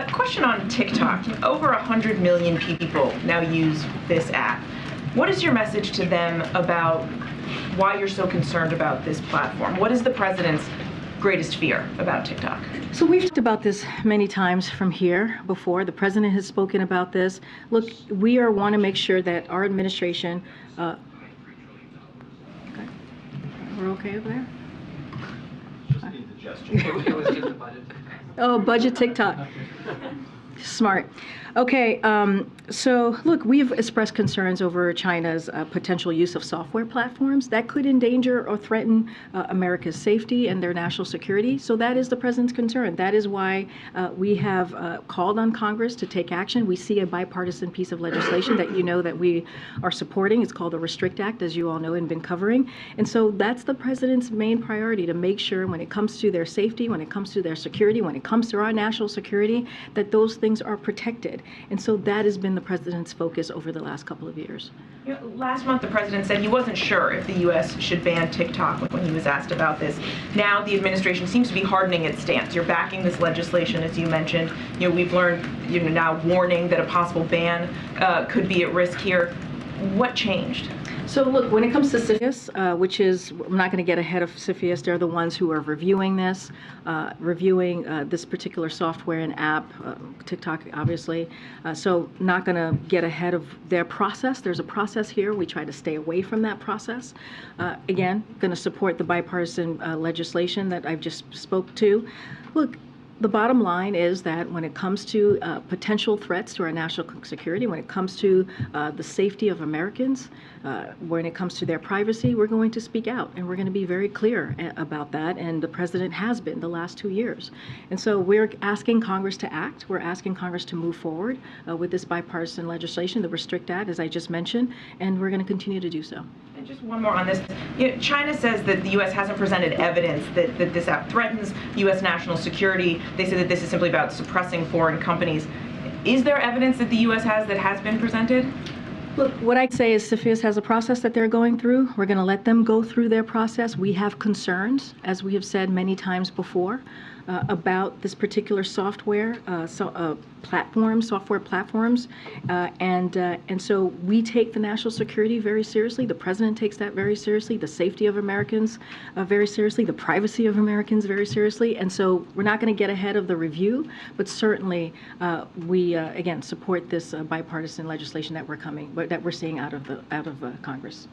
Question on TikTok. Over 100 million people now use this app. What is your message to them about why you're so concerned about this platform? What is the president's greatest fear about TikTok? So we've talked about this many times from here before. The president has spoken about this. Look, we want to make sure that our administration, okay. We're okay over there? Just need the gesture. It was just a budget. Oh, budget TikTok. Smart. Okay, so look, we've expressed concerns over China's potential use of software platforms that could endanger or threaten America's safety and their national security. So that is the president's concern. That is why we have called on Congress to take action. We see a bipartisan piece of legislation that you know that we are supporting. It's called the Restrict Act, as you all know and been covering. And so that's the president's main priority, to make sure when it comes to their safety, when it comes to their security, when it comes to our national security, that those things are protected. And so that has been the president's focus over the last couple of years. You know, last month, the president said he wasn't sure if the U.S. should ban TikTok when he was asked about this. Now the administration seems to be hardening its stance. You're backing this legislation, as you mentioned. You know, we've learned, now warning that a possible ban could be at risk here. What changed? So look, when it comes to CFIUS, which is, I'm not going to get ahead of CFIUS, they're the ones who are reviewing this, this particular software and app, TikTok obviously, so not going to get ahead of their process. There's a process here. We try to stay away from that process. Again, going to support the bipartisan legislation that I've just spoke to. Look, the bottom line is that when it comes to potential threats to our national security, when it comes to the safety of Americans, when it comes to their privacy, we're going to speak out, and we're going to be very clear about that, and the president has been the last 2 years. And so we're asking Congress to act. We're asking Congress to move forward with this bipartisan legislation, the Restrict Act, as I just mentioned, and we're going to continue to do so. And just one more on this. China says that the U.S. hasn't presented evidence that this app threatens U.S. national security. They say that this is simply about suppressing foreign companies. Is there evidence that the U.S. has that has been presented? Look, what I say is CFIUS has a process that they're going through. We're going to let them go through their process. We have concerns, as we have said many times before, about this particular software platforms, and so we take the national security very seriously. The president takes that very seriously. The safety of Americans very seriously. The privacy of Americans very seriously. And so we're not going to get ahead of the review, but certainly we again support this bipartisan legislation that we're seeing out of Congress.